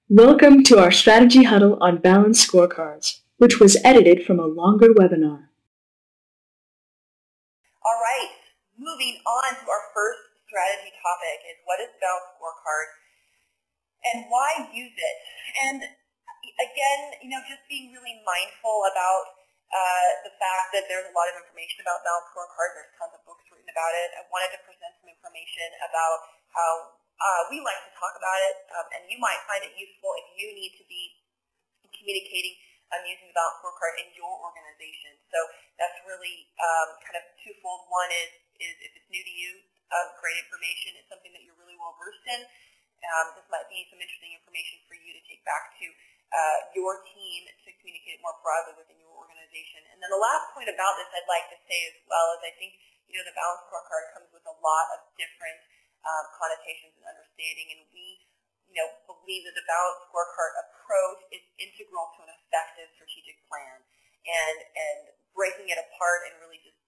Welcome to our strategy huddle on balanced scorecards, which was edited from a longer webinar. All right, moving on to our first strategy topic is what is balanced scorecard and why use it? And again, just being really mindful about the fact that there's a lot of information about balanced scorecards. There's tons of books written about it. I wanted to present some information about how we like to talk about it, and you might find it useful if you need to be communicating using the balanced scorecard in your organization. So that's really kind of twofold. One is if it's new to you, great information. It's something that you're really well versed in. This might be some interesting information for you to take back to your team to communicate more broadly within your organization. And then the last point about this I'd like to say as well is I think the balanced scorecard comes with a lot of different connotations and understanding, and we believe that the balanced scorecard approach is integral to an effective strategic plan, and breaking it apart and really just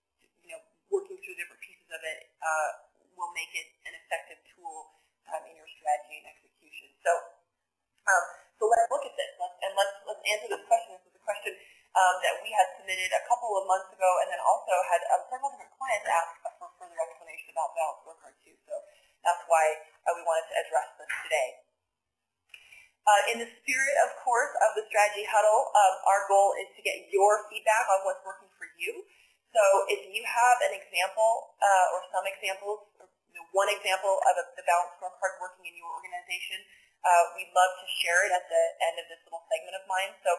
working through different pieces of it will make it an effective tool in your strategy and execution. So let's look at this, and let's answer this question. This was a question that we had submitted a couple of months ago, and then also had several different clients ask for further explanation about balanced scorecard too. So that's why we wanted to address this today. In the spirit, of course, of the strategy huddle, our goal is to get your feedback on what's working for you. So if you have an example or some examples, or one example of the balanced scorecard working in your organization, we'd love to share it at the end of this little segment of mine. So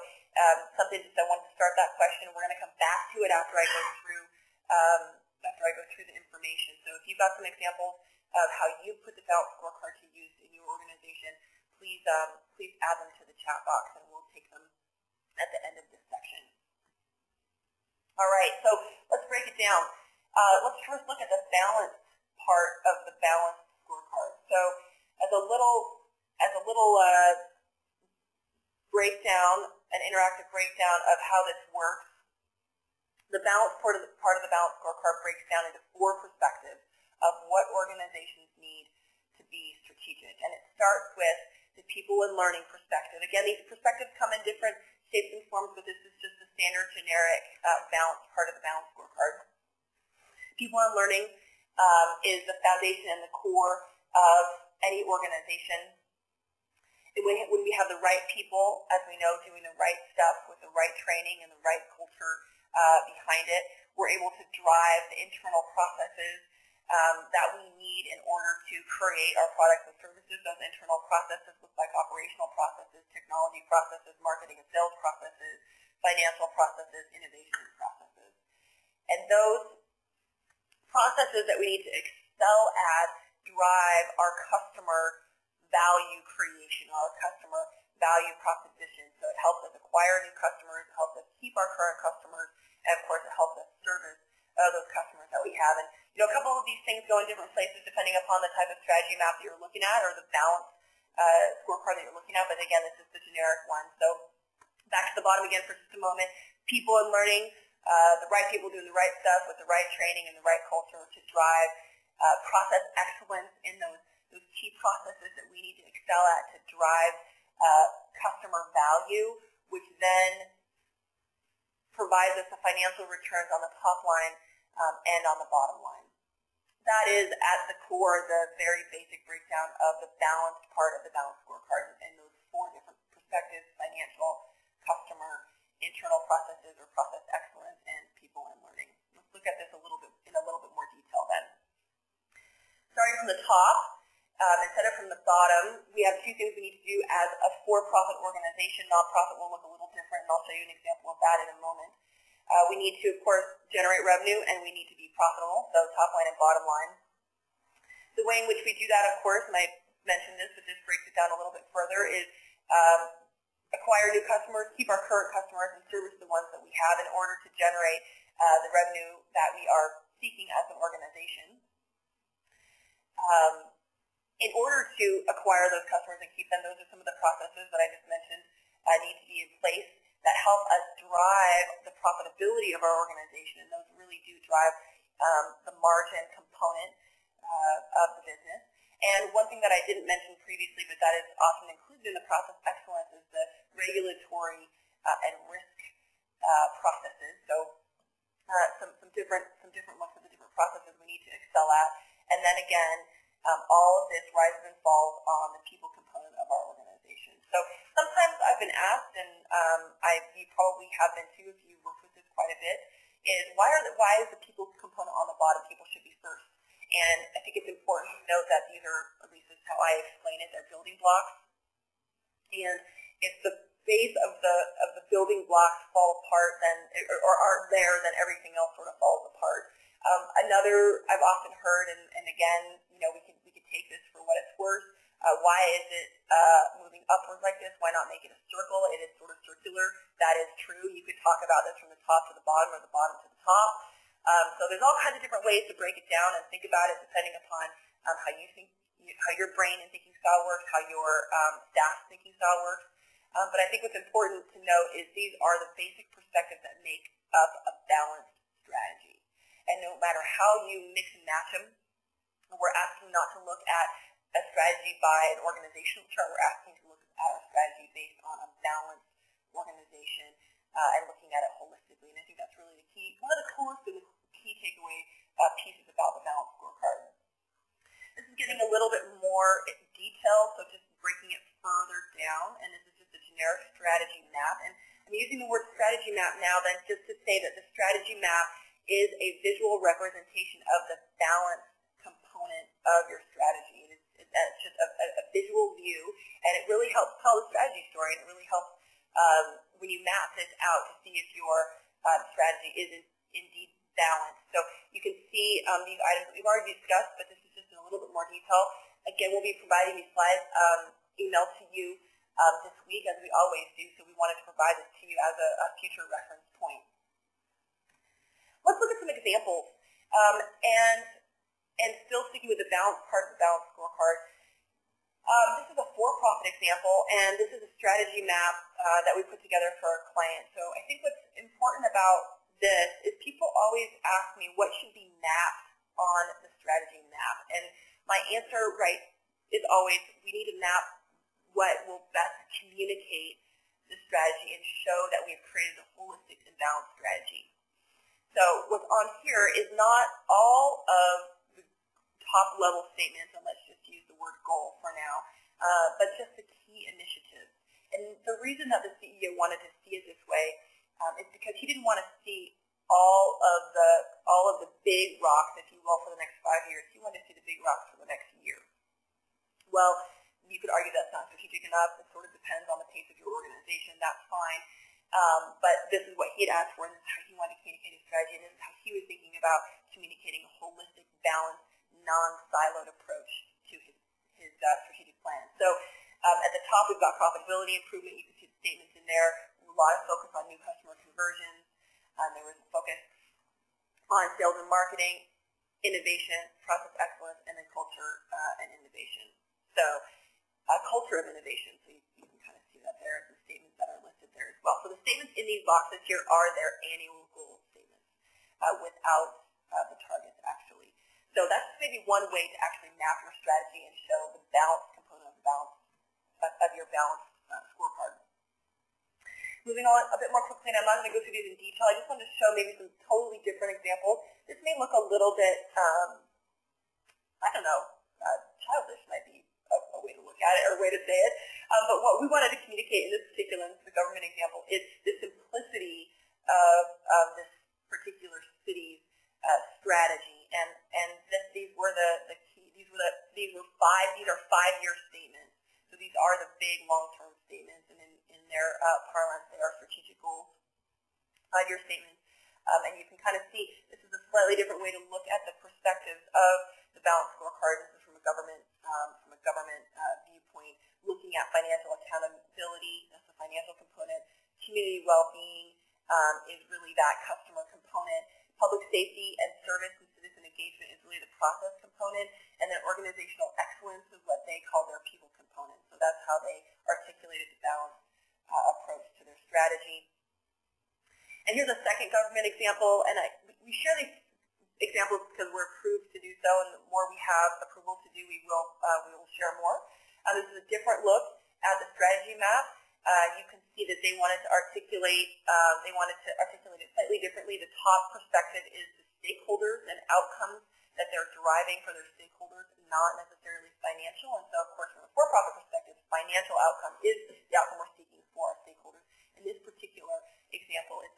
something just I wanted to start that question. We're going to come back to it after I go through the information. So if you've got some examples of how you put the balanced scorecard to use in your organization, please add them to the chat box, and we'll take them at the end of this section. All right, so let's break it down. Let's first look at the balance part of the balanced scorecard. So as a little breakdown, an interactive breakdown of how this works, the balance part of the balanced scorecard breaks down into 4 perspectives of what organizations need to be strategic. And it starts with the people and learning perspective. Again, these perspectives come in different shapes and forms, but this is just the standard generic balance part of the balanced scorecard. People and learning is the foundation and the core of any organization. When we have the right people, as we know, doing the right stuff with the right training and the right culture behind it, we're able to drive the internal processes that we need in order to create our products and services. Those internal processes look like operational processes, technology processes, marketing and sales processes, financial processes, innovation processes. And those processes that we need to excel at drive our customer value creation, our customer value proposition. So it helps us acquire new customers, it helps us keep our current customers, and of course it helps us service those customers that we have. And a couple of these things go in different places depending upon the type of strategy map that you're looking at or the balanced scorecard that you're looking at. But again, this is the generic one. So back to the bottom again for just a moment. People and learning, the right people doing the right stuff with the right training and the right culture to drive process excellence in those key processes that we need to excel at to drive customer value, which then provides us the financial returns on the top line and on the bottom line. That is at the core the very basic breakdown of the balanced part of the balanced scorecard in those 4 different perspectives: financial, customer, internal processes or process excellence, and people and learning. Let's look at this in a little bit more detail then. Starting from the top, instead of from the bottom, we have 2 things we need to do as a for-profit organization. Nonprofit will look a little different, and I'll show you an example of that in a moment. We need to, of course, generate revenue, and we need to be profitable, so top line and bottom line. The way in which we do that, of course, and I mentioned this, but just breaks it down a little bit further, is acquire new customers, keep our current customers, and service the ones that we have in order to generate the revenue that we are seeking as an organization. In order to acquire those customers and keep them, those are some of the processes that I just mentioned need to be in place that help us drive the profitability of our organization, and those really do drive the margin component of the business. And one thing that I didn't mention previously, but that is often included in the process excellence, is the regulatory and risk processes. So some different looks at the different processes we need to excel at. And then again, all of this rises and falls on the people component of our organization. So sometimes I've been asked, and you probably have been too if you worked with this quite a bit, is why is the people component on the bottom? People should be first. And I think it's important to note that these are, at least this is how I explain it, they're building blocks. And if the base of the building blocks fall apart, then or aren't there, then everything else sort of falls apart. Another I've often heard, and again, we could take this for what it's worth. Why is it moving upwards like this? Why not make it a circle? It is sort of circular. That is true. You could talk about this from the top to the bottom or the bottom to the top. So there's all kinds of different ways to break it down and think about it depending upon how you think, how your brain and thinking style works, how your staff's thinking style works. But I think what's important to note is these are the basic perspectives that make up a balanced strategy. And no matter how you mix and match them, we're asking not to look at a strategy by an organizational chart. We're asking to look at a strategy based on a balanced organization and looking at it holistically. And I think that's really the key, one of the coolest and the key takeaway pieces about the balanced scorecard. This is getting a little bit more detailed, so just breaking it further down. And this is just a generic strategy map. And I'm using the word strategy map now then just to say that the strategy map is a visual representation of the balance component of your strategy. It's just a visual view, and it really helps tell the strategy story, and it really helps when you map this out to see if your strategy is indeed balanced. So you can see these items that we've already discussed, but this is just in a little bit more detail. Again, we'll be providing these slides emailed to you this week, as we always do, so we wanted to provide this to you as a future reference point. Let's look at some examples. And still sticking with the balance part of the balanced scorecard, this is a for-profit example, and this is a strategy map that we put together for our client. So I think what's important about this is people always ask me what should be mapped on the strategy map. And my answer, is always we need to map what will best communicate the strategy and show that we've created a holistic and balanced strategy. So what's on here is not all of the top-level statements, and let's just use the word goal for now, but just the key initiatives. And the reason that the CEO wanted to see it this way is because he didn't want to see all of the big rocks, if you will, for the next 5 years. He wanted to see the big rocks for the next year. Well, you could argue that's not strategic enough. It sort of depends on the pace of your organization. That's fine. But this is what he had asked for, and this is how he wanted to communicate his strategy, and this is how he was thinking about communicating a holistic, balanced, non-siloed approach to his strategic plan. So at the top, we've got profitability improvement. You can see the statements in there. A lot of focus on new customer conversions. There was a focus on sales and marketing, innovation, process excellence, and then culture and innovation. So culture of innovation, so you can kind of see that there, the statements that are listed there as well. So the statements in these boxes here are their annual goal statements without the targets, actually. So that's maybe one way to actually map your strategy and show the balance component of your balanced scorecard. Moving on a bit more quickly, and I'm not going to go through these in detail. I just wanted to show maybe some totally different examples. This may look a little bit, childish might be a way to look at it or a way to say it. But what we wanted to communicate in this particular, the government example, is the simplicity of this particular city's strategy. And these were the key. These are 5-year statements. So these are the big long-term statements, and in their parlance, they are strategic goals. 5-year statements. And you can kind of see this is a slightly different way to look at the perspectives of the balanced scorecard. This is from a government viewpoint, looking at financial accountability. That's the financial component. Community well-being is really that customer component. Public safety and service and citizen engagement is really the process component. And then organizational excellence is what they call their people component. So that's how they articulated the balanced approach to their strategy. And here's a second government example, and we share these examples because we're approved to do so, and the more we have approval to do, we will share more. This is a different look at the strategy map. You can see that they wanted to articulate it slightly differently. The top perspective is the stakeholders and outcomes that they're deriving for their stakeholders, not necessarily financial. And so, of course, from a for-profit perspective, financial outcome is the outcome we're seeking for our stakeholders. In this particular example, it's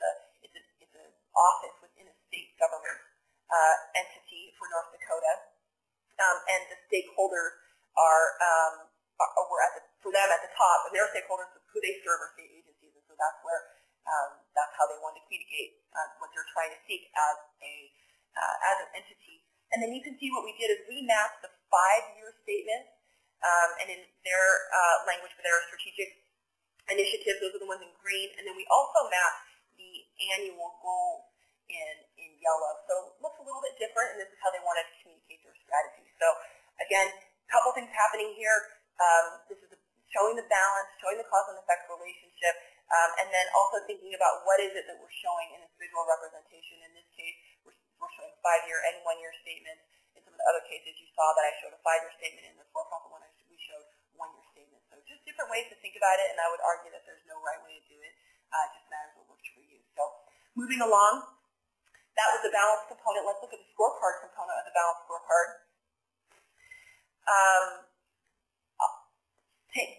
an office within a state government entity for North Dakota, and the stakeholders for them at the top, and their stakeholders who they serve are state agencies, and so that's where that's how they want to communicate what they're trying to seek as an entity. And then you can see what we did is we mapped the 5-year statements, and in their language for their strategic initiatives, those are the ones in green, and then we also mapped the annual goals in yellow. So it looks a little bit different, and this is how they wanted to communicate their strategy. So again, a couple things happening here. This is showing the balance, showing the cause and effect relationship, and then also thinking about what is it that we're showing in this visual representation. In this case, we're showing 5-year and 1-year statements. In some of the other cases, you saw that I showed a 5-year statement. In the for-profit one, we showed 1-year statements. So just different ways to think about it, and I would argue that there's no right way to do it. It just matters what works for you. So moving along, that was the balance component. Let's look at the scorecard component of the balance scorecard.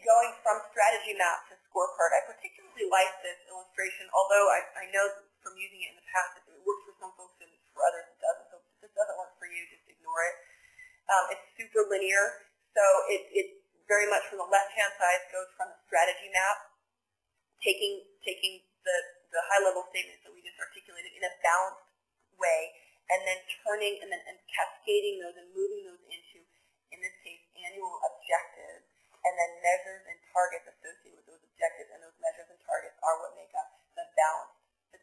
Going from strategy map to scorecard, I particularly like this illustration, although I know from using it in the past that it works for some folks and for others it doesn't. So if this doesn't work for you, just ignore it. It's super linear, so it very much from the left-hand side goes from the strategy map, taking the high-level statements that we just articulated in a balanced way, and then turning and cascading those and moving those into, in this case, annual objectives, and then measures and targets associated with those objectives, and those measures and targets are what make up the balance,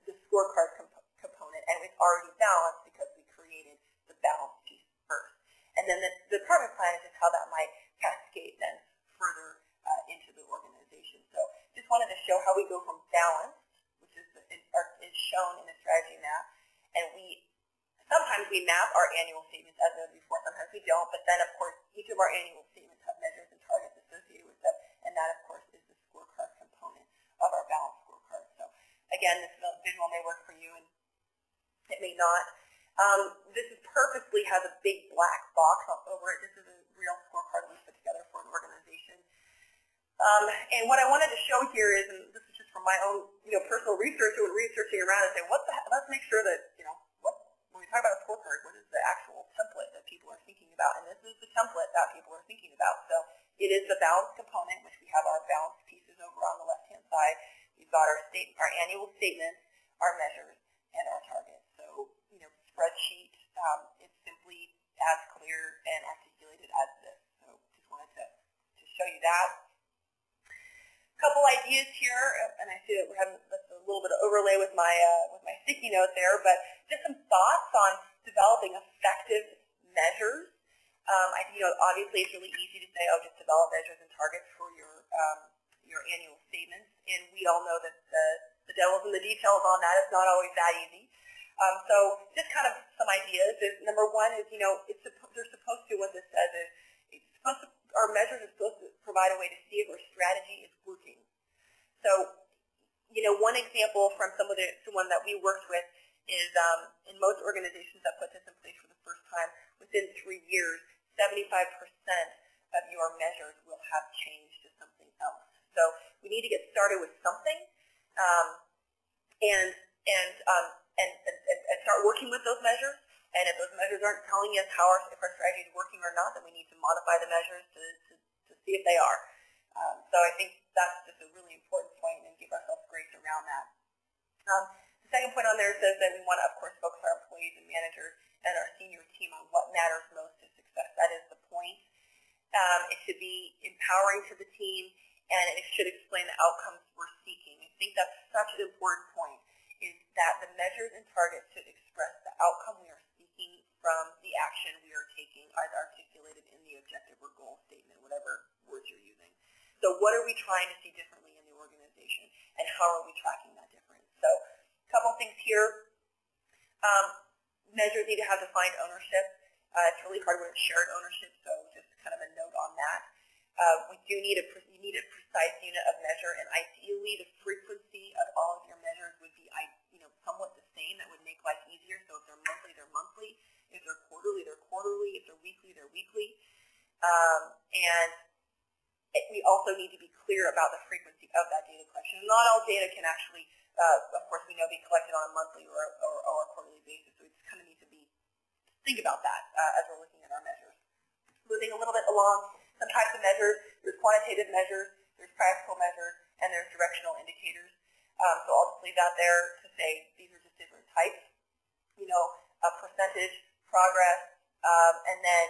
the scorecard component, and it's already balanced because we created the balance piece first. And then the department plan is just how that might cascade then further into the organization. So just wanted to show how we go from balanced, which is shown in the strategy map, and sometimes we map our annual statements as noted before, sometimes we don't, but then of course each of our annual statements have measures and targets associated with them, and that of course is the scorecard component of our balanced scorecard. So again, this visual may work for you and it may not. This purposely has a big black box over it. This is a real scorecard we put together for an organization. And what I wanted to show here is, and this is just from my own personal research and researching around and saying, let's make sure that, when we talk about a scorecard, what is the actual template that people are thinking about? And this is the template that people are thinking about. So it is the balance component, which we have our balance pieces over on the left-hand side. We've got our annual statements, our measures, and our targets. So, spreadsheet, it's simply as clear and articulated as this. So just wanted to show you that. Couple ideas here, and I see that we're having a little bit of overlay with my sticky note there, but just some thoughts on developing effective measures. I think obviously it's really easy to say, oh, just develop measures and targets for your annual statements, and we all know that the devil's in the details on that. It's not always that easy. So just kind of some ideas. Number one is they're supposed to, what this says is our measures are supposed to provide a way to see if our strategy is working. So, one example from someone that we worked with is in most organizations that put this in place for the first time, within 3 years, 75% of your measures will have changed to something else. So we need to get started with something, and start working with those measures. And if those measures aren't telling us if our strategy is working or not, then we need to modify the measures to see if they are. So I think that's just a really important point, and give ourselves grace around that. The second point on there says that we want to, of course, focus our employees and managers and our senior team on what matters most to success. That is the point. It should be empowering to the team, and it should explain the outcomes we're seeking. I think that's such an important point, is that the measures and targets should express the outcome we are seeking from the action we are taking as articulated in the objective or goal statement, whatever words you're using. So what are we trying to see differently in the organization, and how are we tracking that difference? So a couple things here. Measures need to have defined ownership. It's really hard when it's shared ownership, so just kind of a note on that. You need a precise unit of measure, and ideally the frequency of all of your measures would be somewhat the same. That would make life easier. So if they're monthly, they're monthly. If they're quarterly, they're quarterly. If they're weekly, they're weekly. And we also need to be clear about the frequency of that data collection. Not all data can actually, of course, we know, be collected on a monthly or a quarterly basis. So we just kind of need to think about that as we're looking at our measures. Moving a little bit along, some types of measures. There's quantitative measures, there's practical measures, and there's directional indicators. So I'll just leave that there to say these are just different types. A percentage, progress, and then,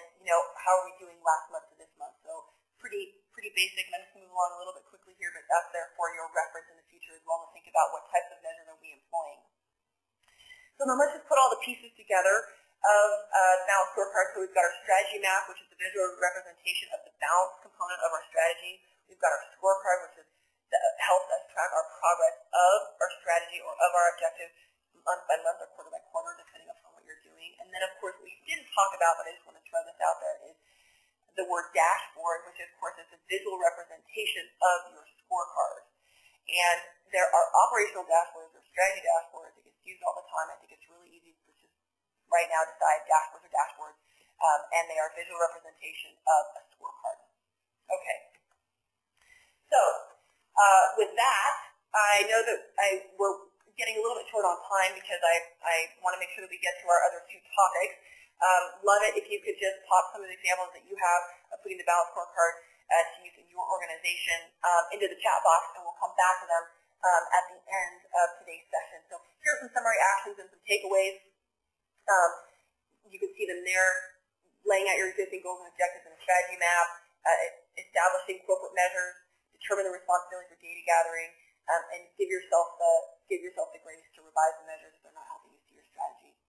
how are we doing last month to this month? So pretty basic. And I'm just going to move along a little bit quickly here, but that's there for your reference in the future as well to think about what types of measures are we employing. So then let's just put all the pieces together of the balance scorecard. So we've got our strategy map, which is the visual representation of the balance component of our strategy. We've got our scorecard, which helps us track our progress of our strategy or of our objective month by month or quarter by quarter, depending upon what you're doing. And then, of course, what we didn't talk about, but I just want to throw this out there, is the word dashboard, which, of course, is a visual representation of your scorecard. And there are operational dashboards or strategy dashboards. It gets used all the time. I think it's really easy to just right now decide dashboards or dashboards, and they are visual representation of a scorecard. Okay. So with that, I know that we're getting a little bit short on time because I want to make sure that we get to our other two topics. Love it if you could just pop some of the examples that you have of putting the balance scorecard to use in your organization into the chat box, and we'll come back to them at the end of today's session. So here are some summary actions and some takeaways. You can see them there, laying out your existing goals and objectives in a strategy map, establishing corporate measures, determine the responsibility for data gathering, and give yourself the grace to revise the measures if they're not